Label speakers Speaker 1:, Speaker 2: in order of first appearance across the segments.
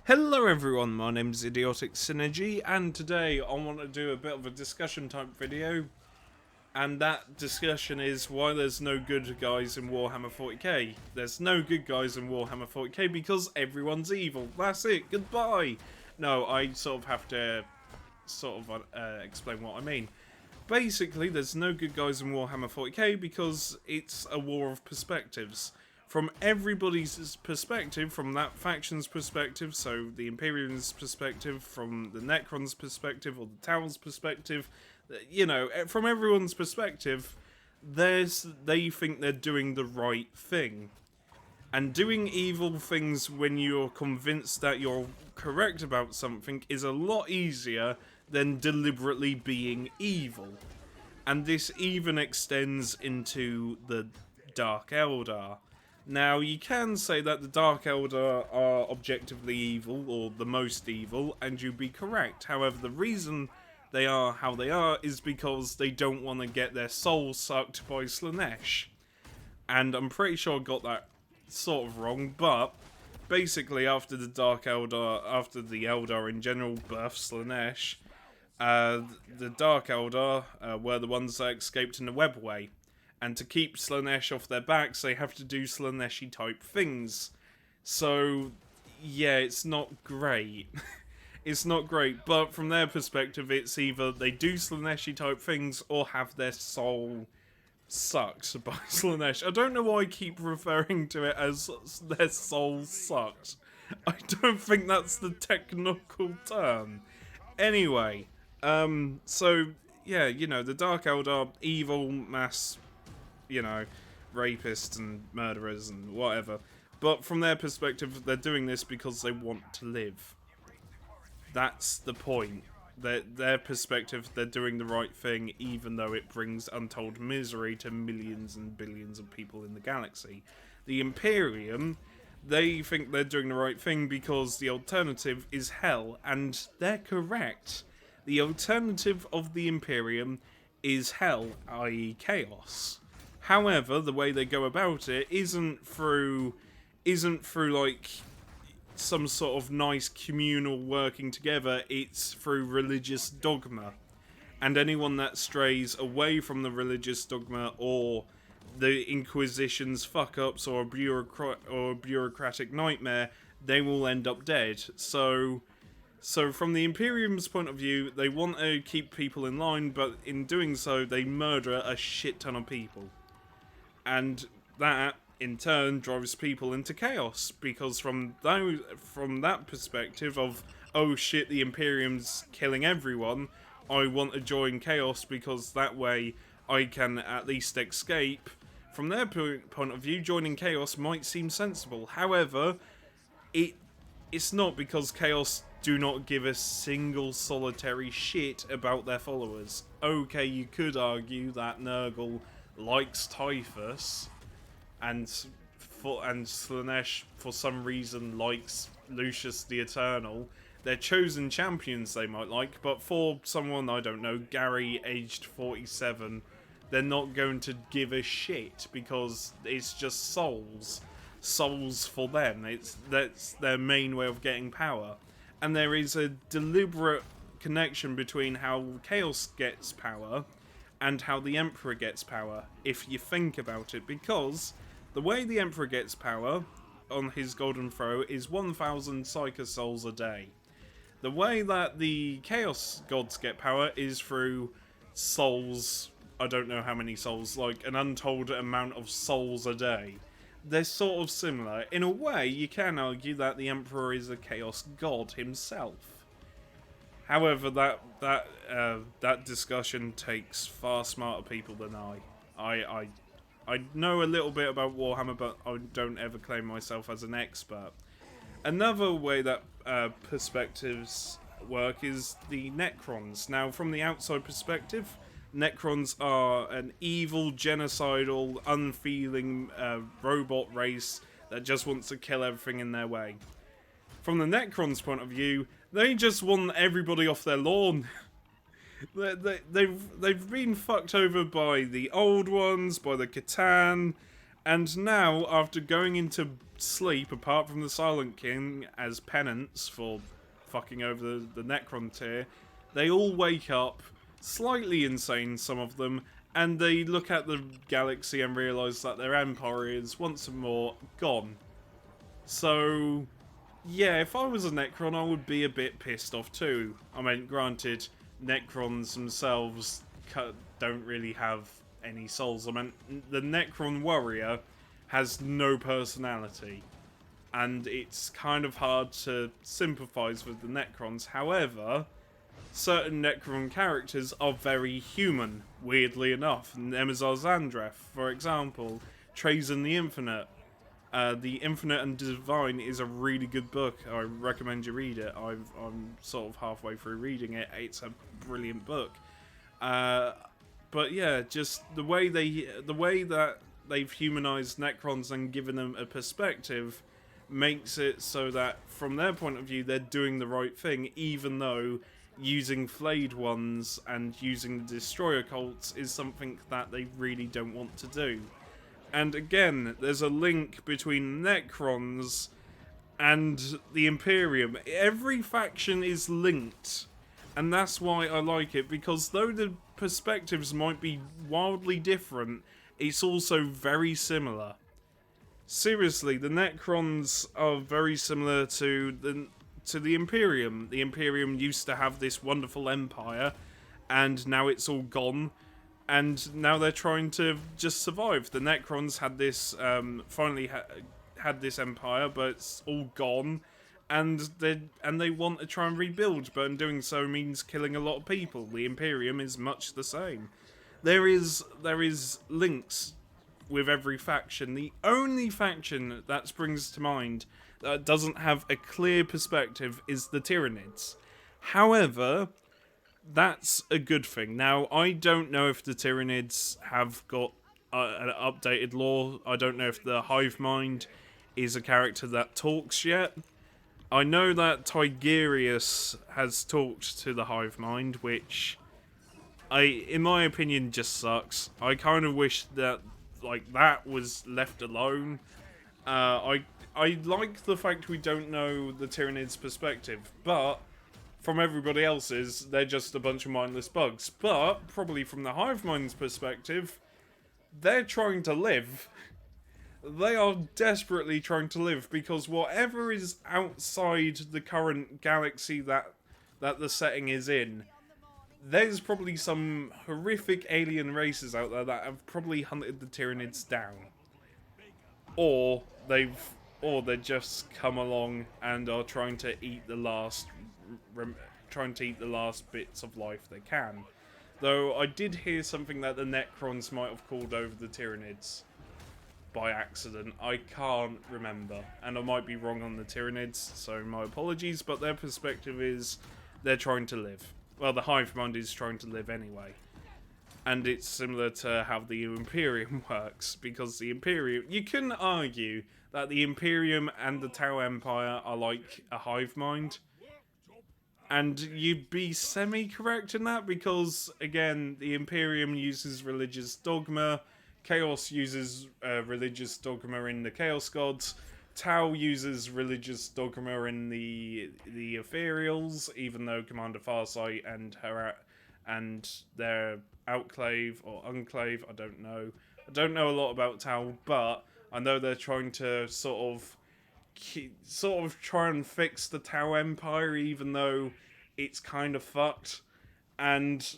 Speaker 1: Hello everyone, my name's Idiotic Synergy, and today I want to do a bit of a discussion type video, and that discussion is why there's no good guys in Warhammer 40k. There's no good guys in Warhammer 40k because everyone's evil. That's it, goodbye! No, I sort of have to explain what I mean. Basically, there's no good guys in Warhammer 40k because it's a war of perspectives. From everybody's perspective, from that faction's perspective, so the Imperium's perspective, from the Necron's perspective, or the Tau's perspective, you know, from everyone's perspective, they think they're doing the right thing. And doing evil things when you're convinced that you're correct about something is a lot easier than deliberately being evil. And this even extends into the Dark Eldar. Now, you can say that the Dark Eldar are objectively evil, or the most evil, and you'd be correct. However, the reason they are how they are is because they don't want to get their soul sucked by Slaanesh. And I'm pretty sure I got that sort of wrong, but basically after the Dark Eldar, after the Eldar in general birthed Slaanesh, the Dark Eldar were the ones that escaped in the webway. And to keep Slaanesh off their backs, they have to do Slaaneshi type things. So, yeah, it's not great. It's not great, but from their perspective, it's either they do Slaaneshi type things or have their soul sucked by Slaanesh. I don't know why I keep referring to it as their soul sucked. I don't think that's the technical term. Anyway, so, yeah, you know, the Dark Eldar, evil, mass, you know, rapists and murderers and whatever. But from their perspective, they're doing this because they want to live. That's the point. Their perspective, they're doing the right thing, even though it brings untold misery to millions and billions of people in the galaxy. The Imperium, they think they're doing the right thing because the alternative is hell, and they're correct. The alternative of the Imperium is hell, i.e. chaos. However, the way they go about it isn't through like some sort of nice communal working together, it's through religious dogma. And anyone that strays away from the religious dogma or the Inquisition's fuck-ups or a bureaucratic nightmare, they will end up dead. So from the Imperium's point of view, they want to keep people in line, but in doing so, they murder a shit ton of people. And that, in turn, drives people into chaos, because from that perspective of, oh shit, the Imperium's killing everyone, I want to join chaos because that way I can at least escape. From their point of view, joining chaos might seem sensible. However, it's not, because chaos do not give a single solitary shit about their followers. Okay, you could argue that Nurgle likes Typhus, and Slaanesh for some reason likes Lucius the Eternal. They're chosen champions they might like, but for someone, I don't know, Gary aged 47, they're not going to give a shit because it's just souls. Souls for them. That's their main way of getting power. And there is a deliberate connection between how Chaos gets power and how the Emperor gets power, if you think about it, because the way the Emperor gets power on his golden throw is 1,000 Psyker souls a day. The way that the Chaos gods get power is through souls, I don't know how many souls, like an untold amount of souls a day. They're sort of similar. In a way, you can argue that the Emperor is a Chaos god himself. However, that discussion takes far smarter people than I know a little bit about Warhammer, but I don't ever claim myself as an expert. Another way that perspectives work is the Necrons. Now, from the outside perspective, Necrons are an evil, genocidal, unfeeling robot race that just wants to kill everything in their way. From the Necrons' point of view, they just want everybody off their lawn. They've been fucked over by the old ones, by the Catan, And now, after going into sleep, apart from the Silent King, as penance for fucking over the Necron tier, they all wake up, slightly insane, some of them, and they look at the galaxy and realise that their empire is, once more, gone. So, yeah, if I was a Necron, I would be a bit pissed off too. I mean, granted, Necrons themselves don't really have any souls. I mean, the Necron warrior has no personality, and it's kind of hard to sympathise with the Necrons. However, certain Necron characters are very human, weirdly enough. Nemazar Zandrath, for example, Trazyn the Infinite. The Infinite and Divine is a really good book. I recommend you read it. I'm sort of halfway through reading it. It's a brilliant book. But yeah, just the way that they've humanized Necrons and given them a perspective makes it so that from their point of view they're doing the right thing, even though using flayed ones and using the destroyer cults is something that they really don't want to do. And again, there's a link between Necrons and the Imperium. Every faction is linked, and that's why I like it, because though the perspectives might be wildly different, it's also very similar. Seriously, the Necrons are very similar to the Imperium. The Imperium used to have this wonderful empire, and now it's all gone. And now they're trying to just survive. The Necrons had this, finally had this empire, but it's all gone. And they want to try and rebuild, but in doing so means killing a lot of people. The Imperium is much the same. There is links with every faction. The only faction that springs to mind that doesn't have a clear perspective is the Tyranids. However, that's a good thing. Now, I don't know if the Tyranids have got an updated lore. I don't know if the Hive Mind is a character that talks yet. I know that Tigerius has talked to the Hive Mind, which, in my opinion, just sucks. I kind of wish that, like, that was left alone. I like the fact we don't know the Tyranids' perspective, but from everybody else's, they're just a bunch of mindless bugs. But, probably from the Hive Mind's perspective, they're trying to live. They are desperately trying to live, because whatever is outside the current galaxy that the setting is in, there's probably some horrific alien races out there that have probably hunted the Tyranids down. Or they just come along and are trying to eat the last bits of life they can. Though I did hear something that the Necrons might have called over the Tyranids by accident. I can't remember, and I might be wrong on the Tyranids, so my apologies, but their perspective is they're trying to live. Well, the Hive Mind is trying to live anyway. And it's similar to how the Imperium works, because the Imperium... You can argue that the Imperium and the Tau Empire are like a hive mind. And you'd be semi-correct in that, because, again, the Imperium uses religious dogma, Chaos uses religious dogma in the Chaos Gods, Tau uses religious dogma in the Ethereals, even though Commander Farsight and their Outclave or Enclave, I don't know. I don't know a lot about Tau, but I know they're trying to sort of try and fix the Tau Empire, even though it's kind of fucked. And,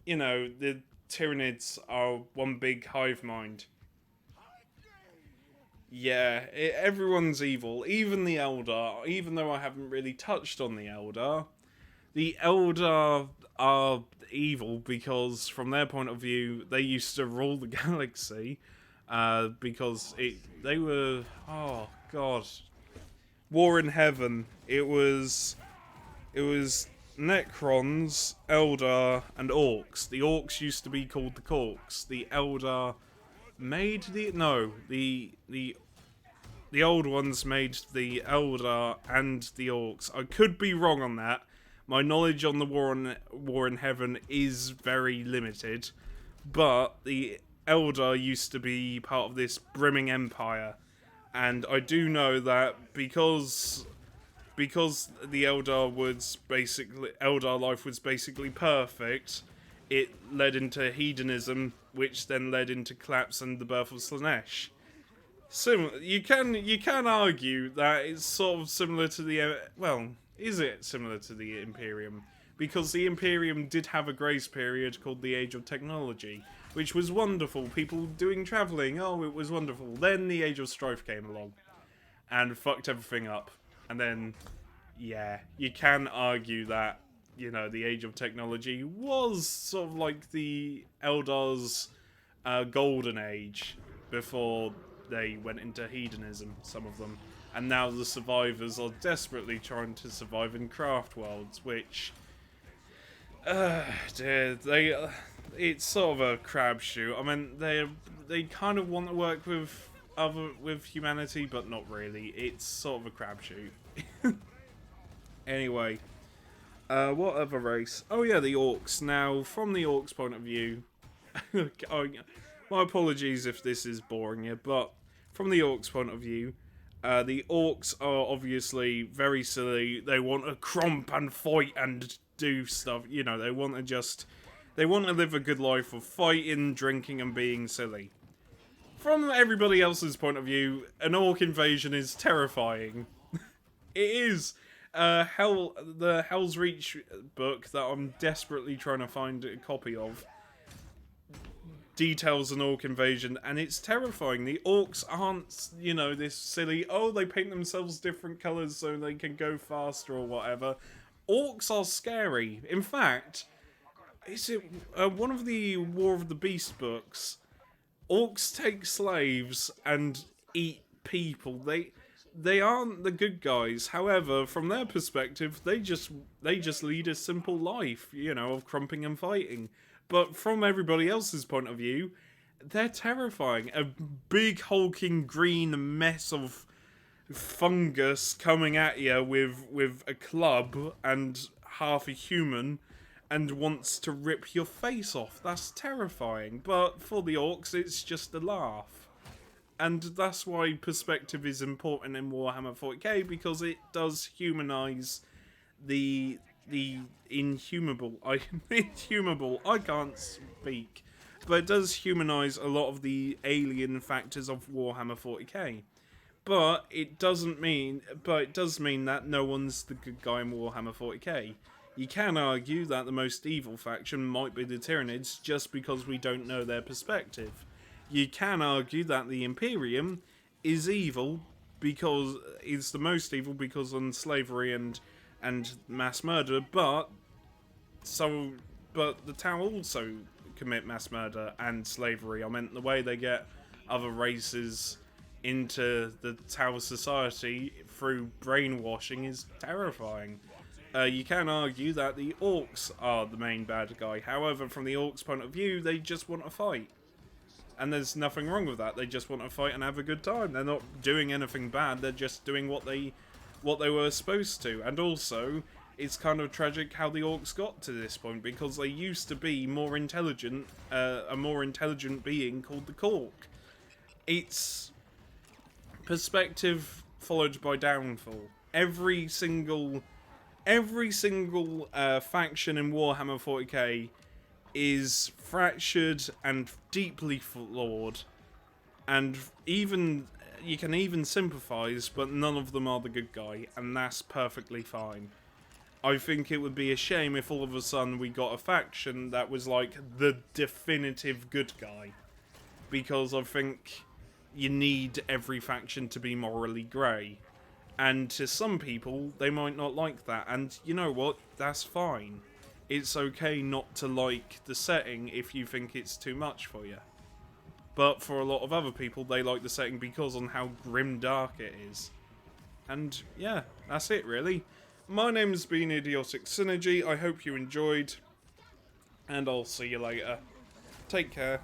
Speaker 1: you know, the Tyranids are one big hive mind. Yeah, everyone's evil, even the Eldar. Even though I haven't really touched on the Eldar are evil because, from their point of view, they used to rule the galaxy. Because they were, oh god, War in Heaven. It was Necrons, Eldar, and Orcs. The Orcs used to be called the Corks. The Eldar made the old ones made the Eldar and the Orcs. I could be wrong on that. My knowledge on the War in Heaven is very limited, but the Eldar used to be part of this brimming empire, and I do know that because the Eldar life was basically perfect, it led into hedonism, which then led into collapse and the birth of Slaanesh. You can argue that it's sort of similar to the well, is it similar to the Imperium? Because the Imperium did have a grace period called the Age of Technology, which was wonderful. People doing travelling, oh, it was wonderful. Then the Age of Strife came along and fucked everything up. And then, yeah, you can argue that, you know, the Age of Technology was sort of like the Eldar's golden age before they went into hedonism, some of them. And now the survivors are desperately trying to survive in craft worlds, which... it's sort of a crapshoot. I mean, they kind of want to work with humanity, but not really. It's sort of a crapshoot. Anyway, what other race? Oh yeah, the Orcs. Now, from the Orcs' point of view, my apologies if this is boring you, but from the Orcs' point of view, the Orcs are obviously very silly. They want to cromp and fight and do stuff. You know, they want to live a good life of fighting, drinking, and being silly. From everybody else's point of view, an Orc invasion is terrifying. It is. The Hell's Reach book that I'm desperately trying to find a copy of details an Orc invasion, and it's terrifying. The Orcs aren't, you know, this silly, oh, they paint themselves different colours so they can go faster or whatever. Orcs are scary. In fact, is it one of the War of the Beast books? Orcs take slaves and eat people. They aren't the good guys. However, from their perspective, they just lead a simple life, you know, of crumping and fighting. But from everybody else's point of view, they're terrifying. A big hulking green mess of fungus coming at you with a club and half a human and wants to rip your face off. That's terrifying. But for the Orcs, it's just a laugh. And that's why perspective is important in Warhammer 40k, because it does humanise the inhumable. I can't speak. But it does humanise a lot of the alien factors of Warhammer 40k. But it does mean that no one's the good guy in Warhammer 40k. You can argue that the most evil faction might be the Tyranids just because we don't know their perspective. You can argue that the Imperium is evil because it's the most evil because of slavery and mass murder, but the Tau also commit mass murder and slavery. I meant the way they get other races into the Tau society through brainwashing is terrifying. You can argue that the Orcs are the main bad guy. However, from the Orcs' point of view, they just want to fight. And there's nothing wrong with that. They just want to fight and have a good time. They're not doing anything bad. They're just doing what they were supposed to. And also, it's kind of tragic how the Orcs got to this point, because they used to be more intelligent, a more intelligent being called the Cork. It's perspective followed by downfall. Every single faction in Warhammer 40k is fractured and deeply flawed, and you can even sympathise, but none of them are the good guy, and that's perfectly fine. I think it would be a shame if all of a sudden we got a faction that was like the definitive good guy, because I think you need every faction to be morally grey. And to some people, they might not like that. And you know what? That's fine. It's okay not to like the setting if you think it's too much for you. But for a lot of other people, they like the setting because on how grim dark it is. And yeah, that's it really. My name's been Idiotic Synergy. I hope you enjoyed. And I'll see you later. Take care.